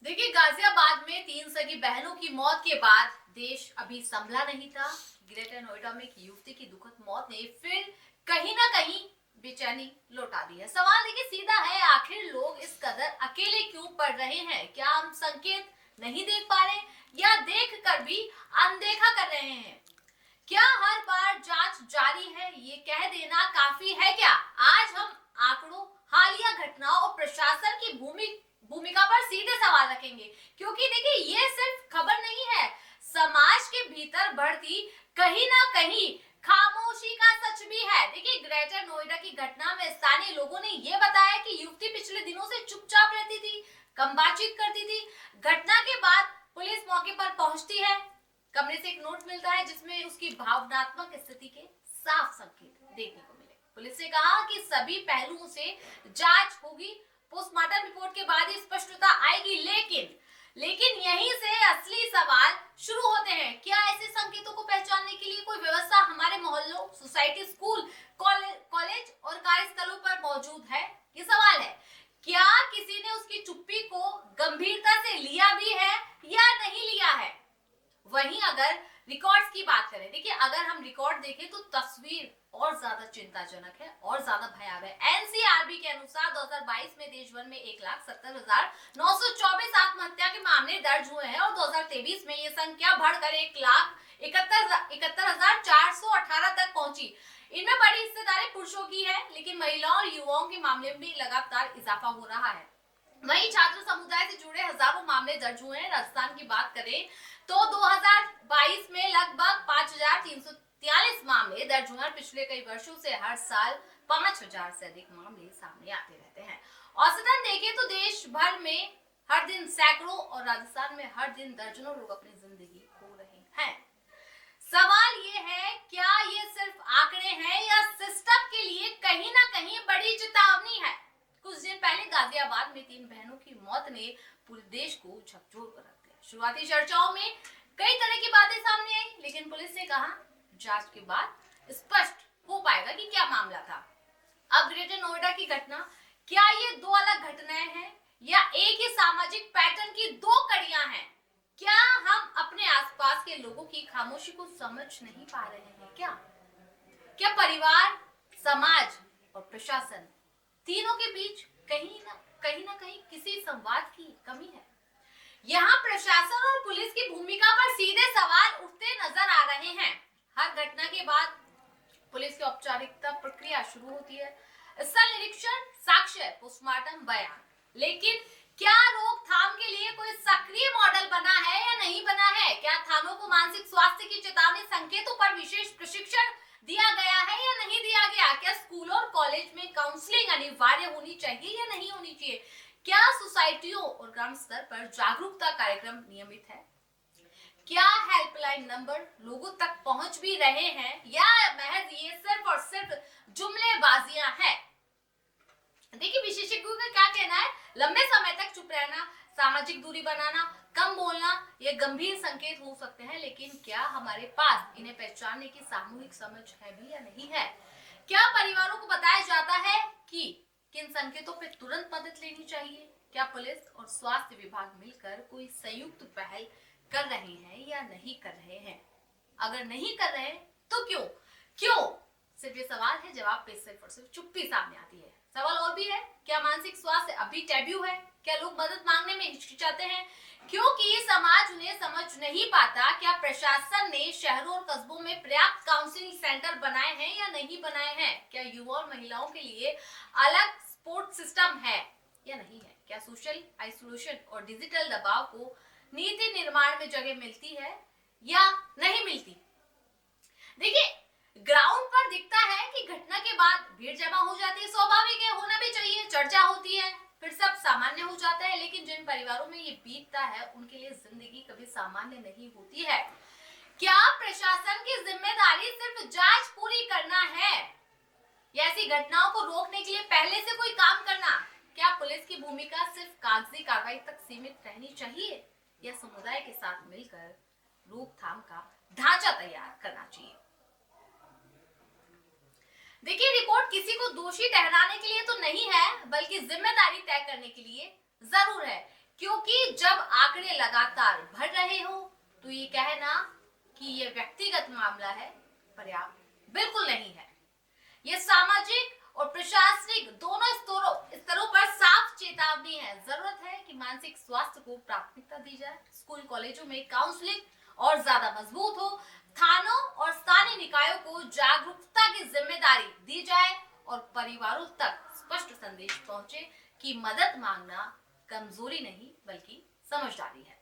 देखिए, गाजियाबाद में 3 सगी बहनों की मौत के बाद देश अभी संभला नहीं था। ग्रेटर नोएडा में एक युवती की दुखद मौत ने फिर कहीं ना कहीं बेचैनी लौटा दी है। सवाल देखिए सीधा है, आखिर लोग इस कदर अकेले क्यों पड़ रहे हैं? क्या हम संकेत नहीं देख पा रहे या देख कर भी अनदेखा कर रहे हैं? क्या हर बार जांच जारी है ये कह देना काफी है क्या? आज हम आंकड़ों, हालिया घटनाओं और प्रशासन की भूमिका पर सीधे सवाल रखेंगे, क्योंकि देखिए ये सिर्फ खबर नहीं है, समाज के भीतर बढ़ती कहीं ना कहीं खामोशी का सच भी है। देखिए, ग्रेटर नोएडा की घटना में स्थानीय लोगों ने ये बताया कि युवती पिछले दिनों से चुपचाप रहती थी, कम बातचीत करती थी। घटना के बाद पुलिस मौके पर पहुंचती है। कमरे से एक नोट मिलता है जिसमें उसकी भावनात्मक स्थिति के साफ संकेत देखने को मिले। पुलिस ने कहा कि सभी पहलुओं से जांच होगी, पोस्टमार्टम रिपोर्ट के बाद ही स्पष्टता आएगी। लेकिन यहीं से असली सवाल शुरू होते हैं। क्या ऐसे संकेतों को पहचानने के लिए कोई व्यवस्था हमारे मोहल्लों, सोसाइटी, स्कूल, कॉलेज और कार्यस्थलों पर मौजूद है? ये सवाल है। क्या किसी ने उसकी चुप्पी को गंभीरता से लिया भी है या नहीं लिया है? वहीं अगर रिकॉर्ड्स की बात करें, देखिए अगर हम रिकॉर्ड देखें तो तस्वीर और ज्यादा चिंताजनक है और ज्यादा भयावह। एनसीआरबी के अनुसार 2022 में देश भर में 1,70,924 आत्महत्या के मामले दर्ज हुए हैं और 2023 में ये संख्या बढ़कर 1,71,418 तक पहुंची। इनमें बड़ी हिस्सेदारी पुरुषों की है, लेकिन महिलाओं और युवाओं के मामले में भी लगातार इजाफा हो रहा है। वहीं छात्र समुदाय से जुड़े हजारों मामले दर्ज हुए हैं। राजस्थान की बात करें तो 2022 में लगभग 5,343 मामले दर्ज हुए। पिछले कई वर्षों से हर साल 5,000 से अधिक मामले सामने आते रहते हैं। औसतन देखें तो देश भर में हर दिन सैकड़ों और राजस्थान में हर दिन दर्जनों लोग अपनी जिंदगी खो रहे हैं। सवाल ये है, क्या ये सिर्फ आंकड़े हैं या सिस्टम के लिए कहीं ना कहीं बड़ी चेतावनी है? कुछ दिन पहले गाजियाबाद में 3 बहनों की मौत ने पूरे देश को झकझोर कर रख दिया। शुरुआती चर्चाओं में कई तरह की बातें सामने आई, लेकिन पुलिस ने कहा जांच के बाद स्पष्ट हो पाएगा कि क्या मामला था। अब ग्रेटर नोएडा की घटना, क्या ये 2 अलग घटनाएं हैं या एक ही सामाजिक पैटर्न की 2 कड़ियां हैं? क्या हम अपने आसपास के लोगों की खामोशी को समझ नहीं पा रहे हैं क्या परिवार, समाज और प्रशासन तीनों के बीच कहीं ना कहीं किसी संवाद की कमी है? यहाँ प्रशासन और पुलिस की भूमिका पर सीधे सवाल उठते नजर आ रहे हैं। हर घटना के बाद पुलिस की औपचारिकता प्रक्रिया शुरू होती है, स्थल निरीक्षण, साक्ष्य, पोस्टमार्टम, बयान। लेकिन क्या रोकथाम के लिए कोई सक्रिय मॉडल बना है या नहीं बना है? क्या थानों को मानसिक स्वास्थ्य की चेतावनी संकेतों पर विशेष प्रशिक्षण दिया गया है या नहीं दिया गया? क्या स्कूलों और कॉलेज में काउंसलिंग अनिवार्य होनी चाहिए या नहीं होनी चाहिए? क्या सोसाइटियों और ग्राम स्तर पर जागरूकता कार्यक्रम नियमित है? क्या हेल्पलाइन नंबर लोगों तक पहुंच भी रहे हैं या महज ये सिर्फ और सिर्फ जुमलेबाजियां हैं? देखिए, विशेषज्ञों का क्या कहना है, लंबे समय तक चुप रहना, सामाजिक दूरी बनाना, कम बोलना, ये गंभीर संकेत हो सकते हैं, लेकिन क्या हमारे पास इन्हें पहचानने की सामूहिक समझ है भी या नहीं है? क्या परिवारों को बताया जाता है कि किन संकेतों पर तुरंत मदद लेनी चाहिए? क्या पुलिस और स्वास्थ्य विभाग मिलकर कोई संयुक्त पहल कर रहे हैं या नहीं कर रहे हैं? अगर नहीं कर रहे तो क्यों? सिर्फ ये सवाल है, जवाब पे सिर्फ और सिर्फ चुप्पी सामने आती है। सवाल और भी है, क्या मानसिक स्वास्थ्य अभी टैबू है? क्या लोग मदद मांगने में हिचकिचाते हैं क्योंकि समाज उन्हें समझ नहीं पाता? क्या प्रशासन ने शहरों और कस्बों में पर्याप्त काउंसलिंग सेंटर बनाए हैं या नहीं बनाए हैं? क्या युवा और महिलाओं के लिए अलग सपोर्ट सिस्टम है या नहीं है? क्या सोशल आइसोलेशन और डिजिटल दबाव को नीति निर्माण में जगह मिलती है या नहीं मिलती? देखिए, ग्राउंड पर दिखता है कि घटना के बाद भीड़ जमा हो जाती है, स्वाभाविक है, होना भी चाहिए, चर्चा होती है, फिर सब सामान्य हो जाता है। लेकिन जिन परिवारों में ये बीतता है उनके लिए जिंदगी कभी सामान्य नहीं होती है। क्या प्रशासन की जिम्मेदारी सिर्फ जांच पूरी करना है या ऐसी घटनाओं को रोकने के लिए पहले से कोई काम करना? क्या पुलिस की भूमिका सिर्फ कागजी कार्रवाई तक सीमित रहनी चाहिए या समुदाय के साथ मिलकर रोकथाम का ढांचा तैयार करना चाहिए? देखिए, रिपोर्ट किसी को दोषी ठहराने के लिए तो नहीं है, बल्कि जिम्मेदारी तय करने के लिए जरूर है। क्योंकि जब आंकड़े लगातार बढ़ रहे हो तो ये कहना कि ये व्यक्तिगत मामला है पर्याप्त बिल्कुल नहीं है। ये सामाजिक और प्रशासनिक दोनों स्तरों पर साफ चेतावनी है। जरूरत है कि मानसिक स्वास्थ्य को प्राथमिकता दी जाए, स्कूल कॉलेजों में काउंसलिंग और ज्यादा मजबूत हो, थानों और स्थानीय निकायों को जागरूकता की जिम्मेदारी दी जाए और परिवारों तक स्पष्ट संदेश पहुंचे कि मदद मांगना कमजोरी नहीं बल्कि समझदारी है।